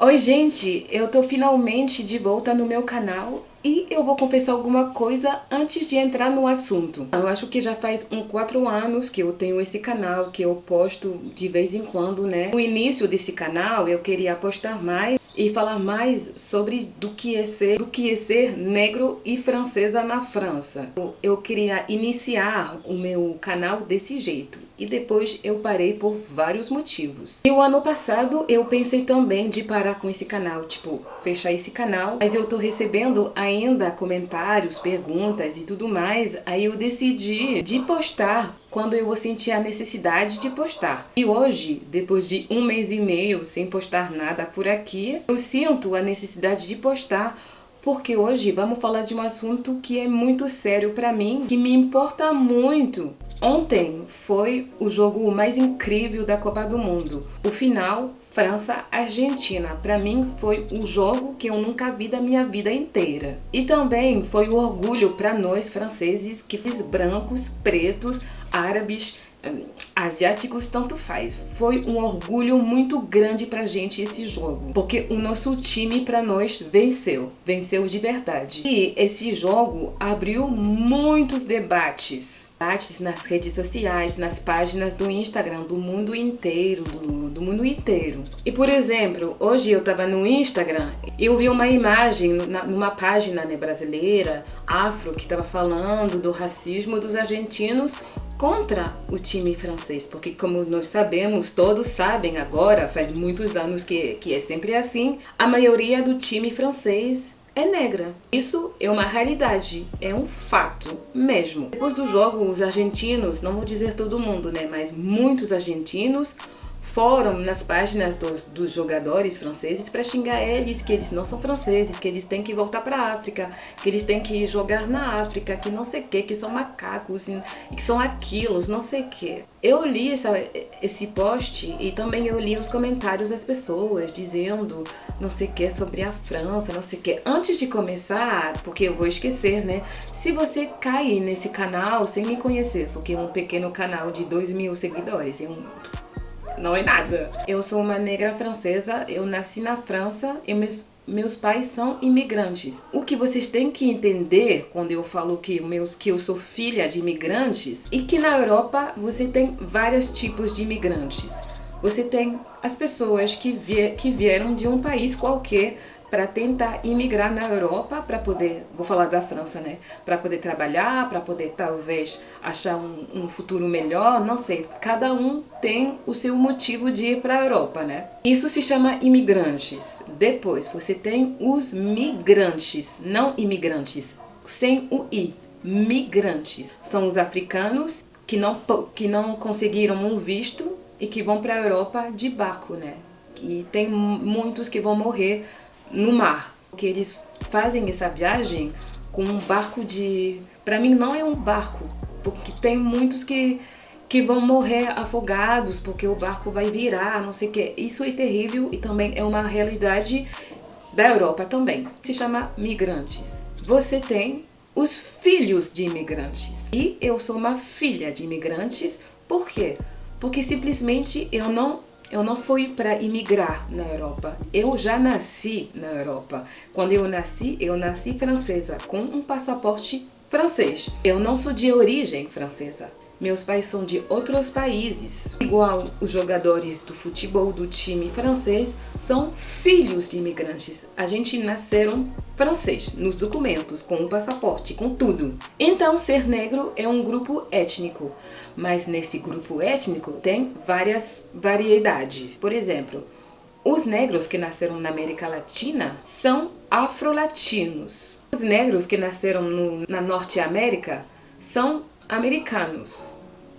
Oi gente, eu tô finalmente de volta no meu canal e eu vou confessar alguma coisa antes de entrar no assunto. Eu acho que já faz uns 4 anos que eu tenho esse canal, que eu posto de vez em quando, né? No início desse canal eu queria postar mais e falar mais sobre do que é ser negro e francesa na França. Eu queria iniciar o meu canal desse jeito e depois eu parei por vários motivos. E o ano passado eu pensei também de parar com esse canal, tipo, fechar esse canal, mas eu tô recebendo ainda comentários, perguntas e tudo mais, aí eu decidi de postar quando eu vou sentir a necessidade de postar. E hoje, depois de 1 mês e meio sem postar nada por aqui, eu sinto a necessidade de postar porque hoje vamos falar de um assunto que é muito sério pra mim, que me importa muito. Ontem foi o jogo mais incrível da Copa do Mundo. O final, França-Argentina. Pra mim foi um jogo que eu nunca vi da minha vida inteira. E também foi um orgulho pra nós franceses, que fiz brancos, pretos, árabes, asiáticos, tanto faz. Foi um orgulho muito grande pra gente esse jogo, porque o nosso time pra nós venceu de verdade. E esse jogo abriu muitos debates nas redes sociais, nas páginas do Instagram do mundo inteiro, do mundo inteiro. E por exemplo, hoje eu tava no Instagram e eu vi uma imagem numa página, né, brasileira, afro, que tava falando do racismo dos argentinos contra o time francês, porque como nós sabemos, todos sabem agora, faz muitos anos que é sempre assim, a maioria do time francês é negra. Isso é uma realidade, é um fato mesmo. Depois do jogo, os argentinos, não vou dizer todo mundo, né, mas muitos argentinos foram nas páginas dos jogadores franceses para xingar eles, que eles não são franceses, que eles têm que voltar para a África, que eles têm que jogar na África, que não sei o que são macacos, e que são aquilos, não sei o que. Eu li esse post e também eu li os comentários das pessoas dizendo não sei o que sobre a França, não sei o que. Antes de começar, porque eu vou esquecer, né? Se você cair nesse canal sem me conhecer, porque é um pequeno canal de 2.000 seguidores, não é nada. Eu sou uma negra francesa, eu nasci na França e meus pais são imigrantes. O que vocês têm que entender quando eu falo que eu sou filha de imigrantes e que na Europa você tem vários tipos de imigrantes. Você tem as pessoas que vieram de um país qualquer para tentar imigrar na Europa, para poder, vou falar da França, né? Para poder trabalhar, para poder talvez achar um futuro melhor, não sei. Cada um tem o seu motivo de ir para a Europa, né? Isso se chama imigrantes. Depois você tem os migrantes, não imigrantes, sem o i. Migrantes são os africanos que não conseguiram um visto e que vão para a Europa de barco, né? E tem muitos que vão morrer no mar, porque eles fazem essa viagem com um barco de... Pra mim não é um barco, porque tem muitos que vão morrer afogados, porque o barco vai virar, não sei o que. Isso é terrível e também é uma realidade da Europa também. Se chama migrantes. Você tem os filhos de imigrantes. E eu sou uma filha de imigrantes. Por quê? Porque simplesmente eu não fui para imigrar na Europa. Eu já nasci na Europa. Quando eu nasci francesa, com um passaporte francês. Eu não sou de origem francesa. Meus pais são de outros países. Igual os jogadores do futebol do time francês são filhos de imigrantes. A gente nasceram francês nos documentos, com o passaporte, com tudo. Então ser negro é um grupo étnico. Mas nesse grupo étnico tem várias variedades. Por exemplo, os negros que nasceram na América Latina são afrolatinos. Os negros que nasceram na Norte América são americanos.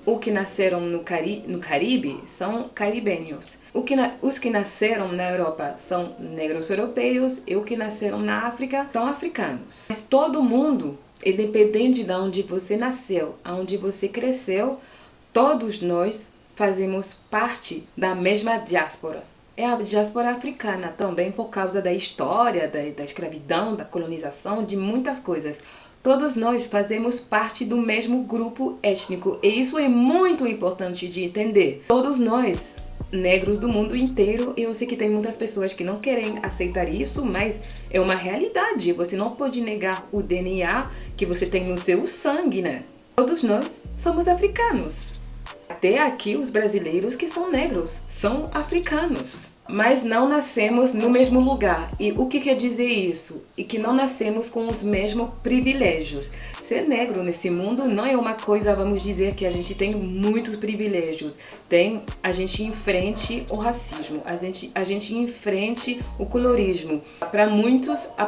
Os que nasceram no Caribe são caribenhos. Os que nasceram na Europa são negros europeus e os que nasceram na África são africanos. Mas todo mundo, independente de onde você nasceu, aonde você cresceu, todos nós fazemos parte da mesma diáspora. É a diáspora africana também por causa da história, da escravidão, da colonização, de muitas coisas. Todos nós fazemos parte do mesmo grupo étnico e isso é muito importante de entender. Todos nós negros do mundo inteiro. Eu sei que tem muitas pessoas que não querem aceitar isso, mas é uma realidade. Você não pode negar o DNA que você tem no seu sangue, né? Todos nós somos africanos. Até aqui os brasileiros que são negros são africanos. Mas não nascemos no mesmo lugar. E o que quer dizer isso? E que não nascemos com os mesmos privilégios. Ser negro nesse mundo não é uma coisa, vamos dizer, que a gente tem muitos privilégios. A gente enfrente o racismo, a gente enfrente o colorismo. Para muitos, a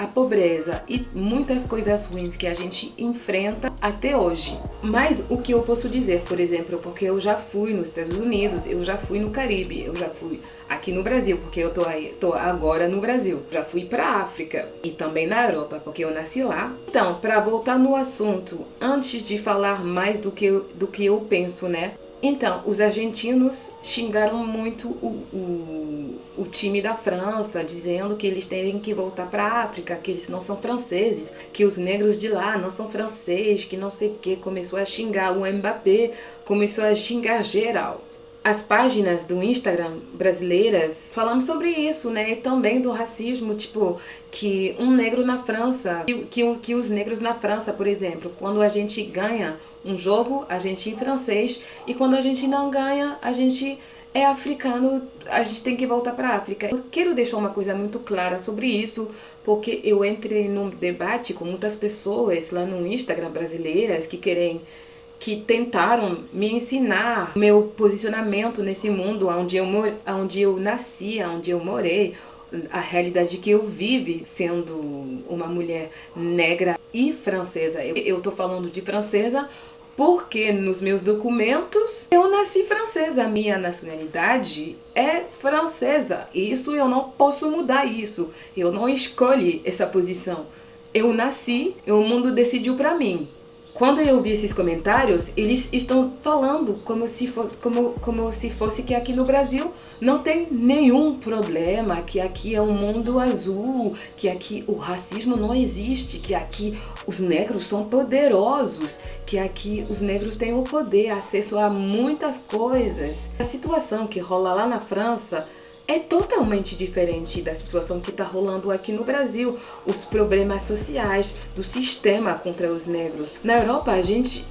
pobreza e muitas coisas ruins que a gente enfrenta até hoje. Mas o que eu posso dizer, por exemplo, porque eu já fui nos Estados Unidos, eu já fui no Caribe, eu já fui aqui no Brasil, porque eu tô agora no Brasil. Já fui para a África e também na Europa, porque eu nasci lá. Então, para voltar no assunto, antes de falar mais do que eu penso, né? Então, os argentinos xingaram muito o time da França, dizendo que eles têm que voltar para a África, que eles não são franceses, que os negros de lá não são franceses, que não sei o que. Começou a xingar o Mbappé, começou a xingar geral. As páginas do Instagram brasileiras falam sobre isso, né? E também do racismo, tipo, que um negro na França, que os negros na França, por exemplo, quando a gente ganha um jogo, a gente é francês, e quando a gente não ganha, a gente é africano, a gente tem que voltar para a África. Eu quero deixar uma coisa muito clara sobre isso, porque eu entrei num debate com muitas pessoas lá no Instagram brasileiras que tentaram me ensinar meu posicionamento nesse mundo onde eu nasci, onde eu morei, a realidade que eu vivi sendo uma mulher negra e francesa. Eu tô falando de francesa porque nos meus documentos eu nasci francesa, a minha nacionalidade é francesa. Isso eu não posso mudar isso. Eu não escolhi essa posição. Eu nasci e o mundo decidiu para mim. Quando eu vi esses comentários, eles estão falando como se fosse que aqui no Brasil não tem nenhum problema, que aqui é um mundo azul, que aqui o racismo não existe, que aqui os negros são poderosos, que aqui os negros têm o poder, acesso a muitas coisas. A situação que rola lá na França é totalmente diferente da situação que está rolando aqui no Brasil. Os problemas sociais do sistema contra os negros. Na Europa, a gente,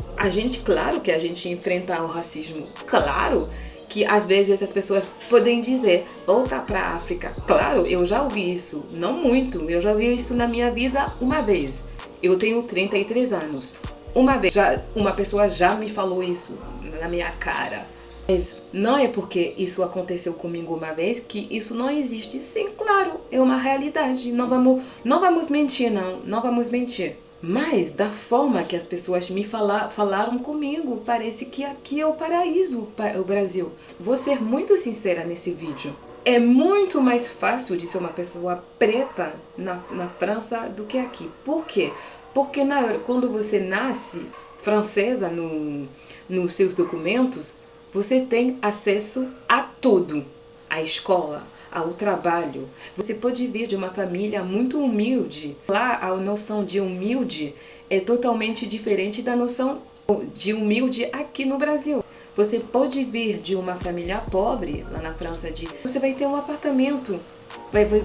claro que a gente enfrenta o racismo. Claro que às vezes as pessoas podem dizer, voltar para a África. Claro, eu já ouvi isso. Não muito. Eu já ouvi isso na minha vida uma vez. Eu tenho 33 anos. Uma vez, uma pessoa já me falou isso na minha cara. Mas não é porque isso aconteceu comigo uma vez que isso não existe. Sim, claro, é uma realidade. Não vamos mentir, não vamos mentir. Mas da forma que as pessoas me falaram comigo, parece que aqui é o paraíso, o Brasil. Vou ser muito sincera nesse vídeo. É muito mais fácil de ser uma pessoa preta na França do que aqui. Por quê? Porque quando você nasce francesa nos seus documentos, você tem acesso a tudo, à escola, ao trabalho. Você pode vir de uma família muito humilde. Lá a noção de humilde é totalmente diferente da noção de humilde aqui no Brasil. Você pode vir de uma família pobre, lá na França, você vai ter um apartamento,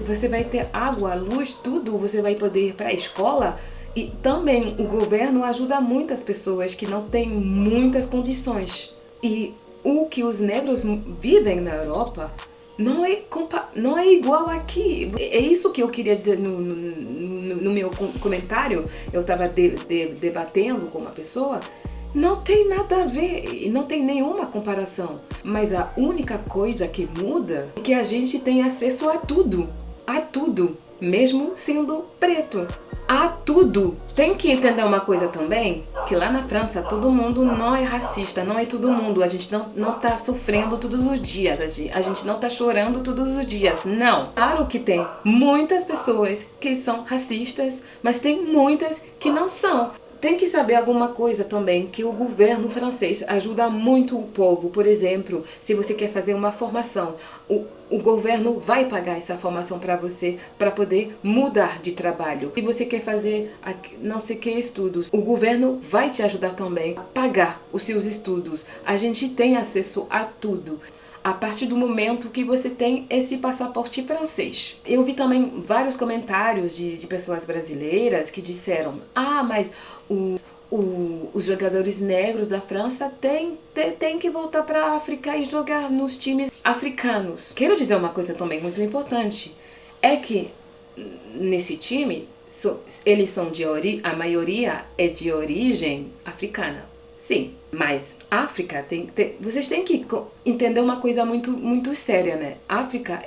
você vai ter água, luz, tudo, você vai poder ir para a escola. E também o governo ajuda muitas pessoas que não têm muitas condições. E o que os negros vivem na Europa não é igual aqui. É isso que eu queria dizer no meu comentário. Eu estava debatendo com uma pessoa. Não tem nada a ver, não tem nenhuma comparação. Mas a única coisa que muda é que a gente tem acesso a tudo, mesmo sendo preto. A tudo. Tem que entender uma coisa também, que lá na França todo mundo não é racista, não é todo mundo. A gente não tá sofrendo todos os dias, a gente não tá chorando todos os dias, não. Claro que tem muitas pessoas que são racistas, mas tem muitas que não são. Tem que saber alguma coisa também, que o governo francês ajuda muito o povo. Por exemplo, se você quer fazer uma formação, o governo vai pagar essa formação para você, para poder mudar de trabalho. Se você quer fazer não sei que estudos, o governo vai te ajudar também a pagar os seus estudos. A gente tem acesso a tudo. a partir do momento que você tem esse passaporte francês. Eu vi também vários comentários de pessoas brasileiras que disseram: ah, mas os jogadores negros da França têm que voltar para a África e jogar nos times africanos. Quero dizer uma coisa também muito importante, é que nesse time, eles são a maioria é de origem africana. Sim, mas África vocês têm que entender uma coisa muito séria, né? África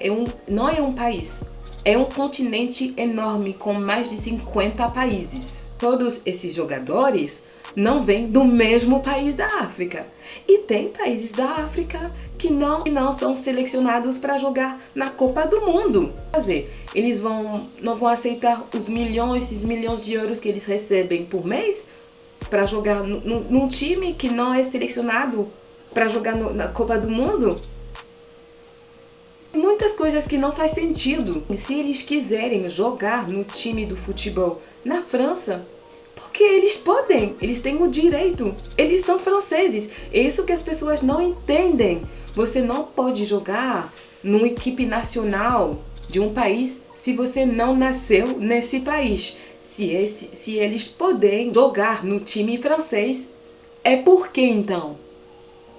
não é um país, é um continente enorme com mais de 50 países. Todos esses jogadores não vêm do mesmo país da África. E tem países da África que não são selecionados para jogar na Copa do Mundo. Quer dizer, eles não vão aceitar esses milhões de euros que eles recebem por mês para jogar num time que não é selecionado para jogar na Copa do Mundo? Muitas coisas que não faz sentido. E se eles quiserem jogar no time do futebol na França, porque eles podem, eles têm o direito, eles são franceses. É isso que as pessoas não entendem. Você não pode jogar numa equipe nacional de um país se você não nasceu nesse país. Se eles podem jogar no time francês, é por que então?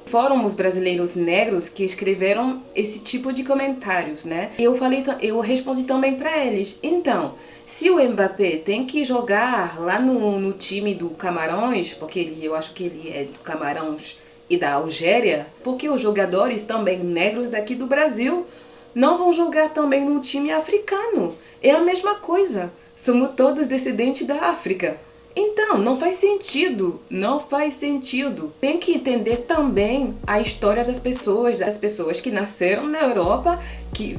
Foram os brasileiros negros que escreveram esse tipo de comentários, né? Eu respondi também para eles. Então, se o Mbappé tem que jogar lá no time do Camarões, porque eu acho que ele é do Camarões e da Algéria, porque os jogadores também negros daqui do Brasil não vão jogar também no time africano? É a mesma coisa. Somos todos descendentes da África. Então, não faz sentido. Tem que entender também a história das pessoas que nasceram na Europa, que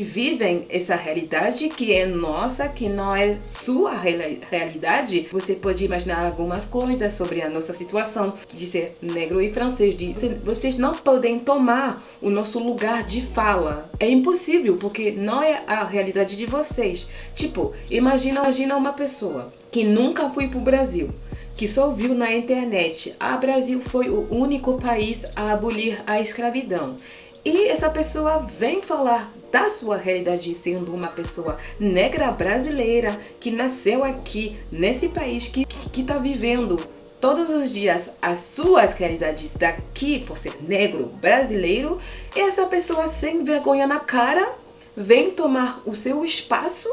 vivem essa realidade que é nossa, que não é sua realidade. Você pode imaginar algumas coisas sobre a nossa situação, de ser negro e francês. Vocês não podem tomar o nosso lugar de fala. É impossível, porque não é a realidade de vocês. Tipo, imagina uma pessoa que nunca foi pro Brasil, que só viu na internet: ah, Brasil foi o único país a abolir a escravidão. E essa pessoa vem falar da sua realidade sendo uma pessoa negra brasileira que nasceu aqui nesse país, que está vivendo todos os dias as suas realidades daqui por ser negro brasileiro, e essa pessoa sem vergonha na cara vem tomar o seu espaço.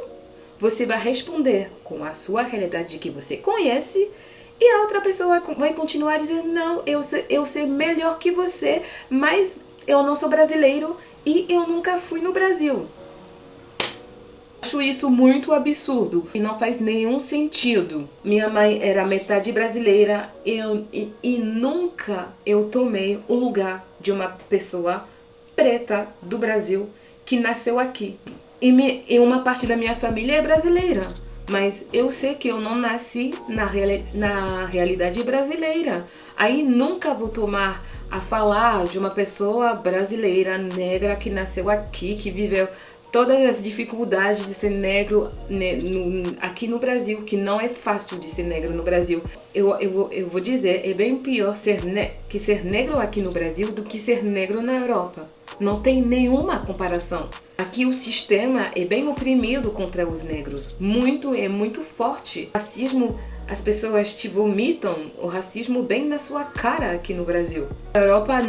Você vai responder com a sua realidade que você conhece, e a outra pessoa vai continuar dizendo: não, eu sei melhor que você, mas eu não sou brasileiro e eu nunca fui no Brasil. Acho isso muito absurdo e não faz nenhum sentido. Minha mãe era metade brasileira e nunca eu tomei o lugar de uma pessoa preta do Brasil que nasceu aqui. E uma parte da minha família é brasileira, mas eu sei que eu não nasci na realidade brasileira. Aí nunca vou tomar a falar de uma pessoa brasileira, negra, que nasceu aqui, que viveu todas as dificuldades de ser negro aqui no Brasil, que não é fácil de ser negro no Brasil. Eu vou dizer, é bem pior ser negro aqui no Brasil do que ser negro na Europa. Não tem nenhuma comparação. Aqui o sistema é bem oprimido contra os negros. É muito forte. O racismo, as pessoas te vomitam o racismo bem na sua cara aqui no Brasil. A Europa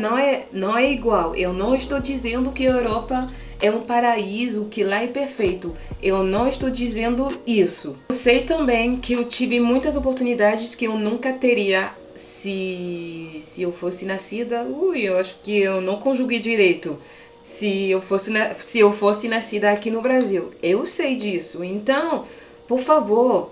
não é igual. Eu não estou dizendo que a Europa é um paraíso, que lá é perfeito. Eu não estou dizendo isso. Eu sei também que eu tive muitas oportunidades que eu nunca teria se eu fosse nascida. Eu acho que eu não conjuguei direito. Se eu fosse nascida aqui no Brasil. Eu sei disso. Então, por favor,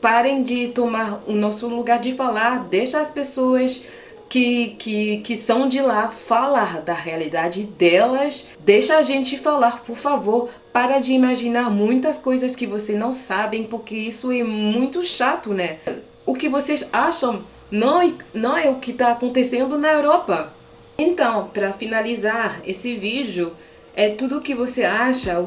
parem de tomar o nosso lugar de falar. Deixa as pessoas que são de lá falar da realidade delas. Deixa a gente falar, por favor. Para de imaginar muitas coisas que vocês não sabem, porque isso é muito chato, né? O que vocês acham não é o que está acontecendo na Europa. Então, para finalizar esse vídeo, tudo que você acha,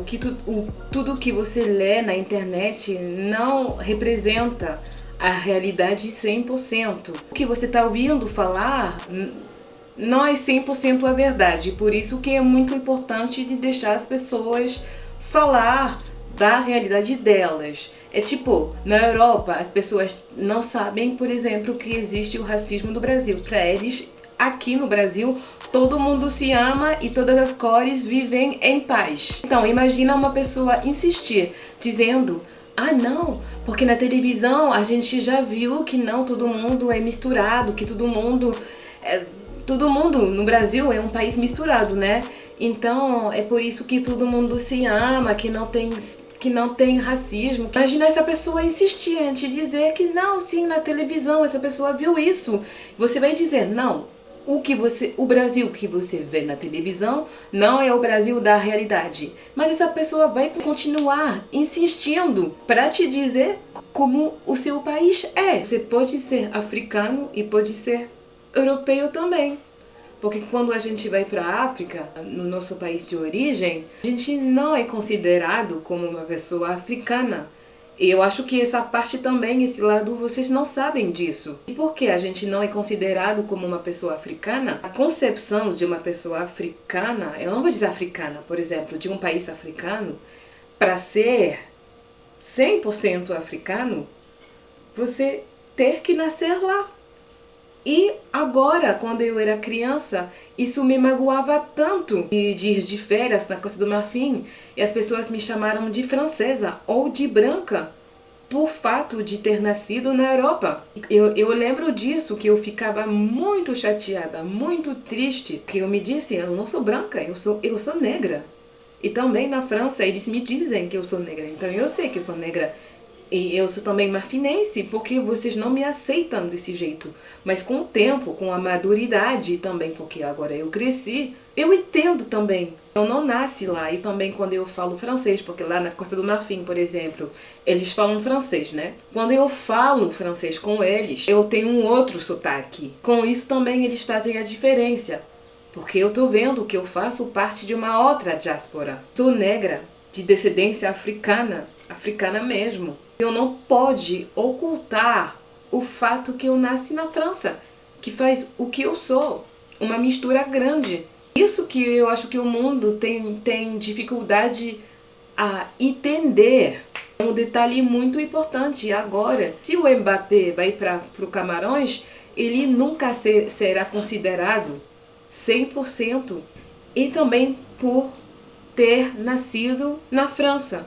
tudo que você lê na internet não representa a realidade 100%. O que você está ouvindo falar não é 100% a verdade. Por isso que é muito importante de deixar as pessoas falar da realidade delas. É tipo, na Europa, as pessoas não sabem, por exemplo, que existe o racismo no Brasil. Para eles, aqui no Brasil, todo mundo se ama e todas as cores vivem em paz. Então, imagina uma pessoa insistir, dizendo: ah, não, porque na televisão a gente já viu que não todo mundo é misturado, que todo mundo no Brasil é um país misturado, né? Então é por isso que todo mundo se ama, que não tem racismo. Imagina essa pessoa insistente, dizer que não, sim, na televisão essa pessoa viu isso. Você vai dizer: não, o Brasil que você vê na televisão não é o Brasil da realidade. Mas essa pessoa vai continuar insistindo para te dizer como o seu país é. Você pode ser africano e pode ser europeu também. Porque quando a gente vai para a África, no nosso país de origem, a gente não é considerado como uma pessoa africana. E eu acho que essa parte também, esse lado, vocês não sabem disso. E por que a gente não é considerado como uma pessoa africana? A concepção de uma pessoa africana, eu não vou dizer africana, por exemplo, de um país africano, para ser 100% africano, você ter que nascer lá. E agora, quando eu era criança, isso me magoava tanto de ir de férias na Costa do Marfim e as pessoas me chamaram de francesa ou de branca por fato de ter nascido na Europa. Eu lembro disso, que eu ficava muito chateada, muito triste, que eu me disse: eu não sou branca, eu sou negra. E também na França eles me dizem que eu sou negra, então eu sei que eu sou negra. E eu sou também marfinense, porque vocês não me aceitam desse jeito. Mas com o tempo, com a maturidade também, porque agora eu cresci, eu entendo também. Eu não nasci lá, e também quando eu falo francês, porque lá na Costa do Marfim, por exemplo, eles falam francês, né? Quando eu falo francês com eles, eu tenho um outro sotaque. Com isso também eles fazem a diferença, porque eu tô vendo que eu faço parte de uma outra diáspora. Sou negra, de descendência africana, africana mesmo. Eu não pode ocultar o fato que eu nasci na França, que faz o que eu sou, uma mistura grande. Isso que eu acho que o mundo tem dificuldade a entender. É um detalhe muito importante. Agora, se o Mbappé vai para o Camarões, ele nunca será considerado 100%. E também por ter nascido na França.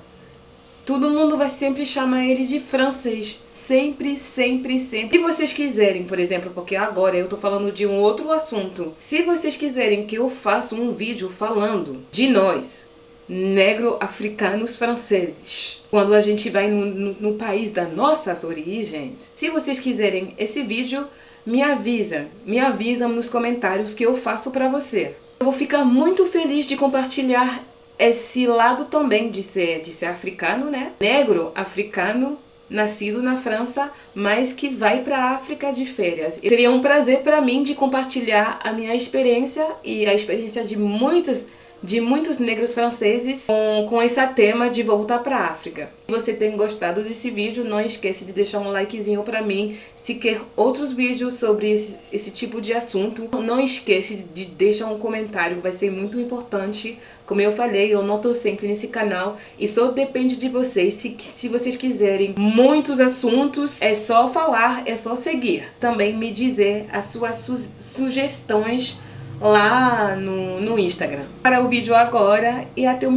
Todo mundo vai sempre chamar ele de francês. Sempre, sempre, sempre. Se vocês quiserem, por exemplo, porque agora eu tô falando de um outro assunto. Se vocês quiserem que eu faça um vídeo falando de nós, negro-africanos franceses, quando a gente vai no país das nossas origens, se vocês quiserem esse vídeo, me avisam nos comentários que eu faço pra você. Eu vou ficar muito feliz de compartilhar esse lado também de ser africano, né? Negro africano, nascido na França, mas que vai para a África de férias. E seria um prazer para mim de compartilhar a minha experiência e a experiência de muitos negros franceses com esse tema de voltar para a África. Se você tem gostado desse vídeo, não esqueça de deixar um likezinho para mim. Se quer outros vídeos sobre esse tipo de assunto, não esqueça de deixar um comentário, vai ser muito importante. Como eu falei, eu não estou sempre nesse canal e só depende de vocês. Se vocês quiserem muitos assuntos, é só falar, é só seguir. Também me dizer as suas sugestões lá no Instagram. Para o vídeo agora e até o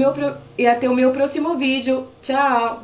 meu próximo vídeo. Tchau!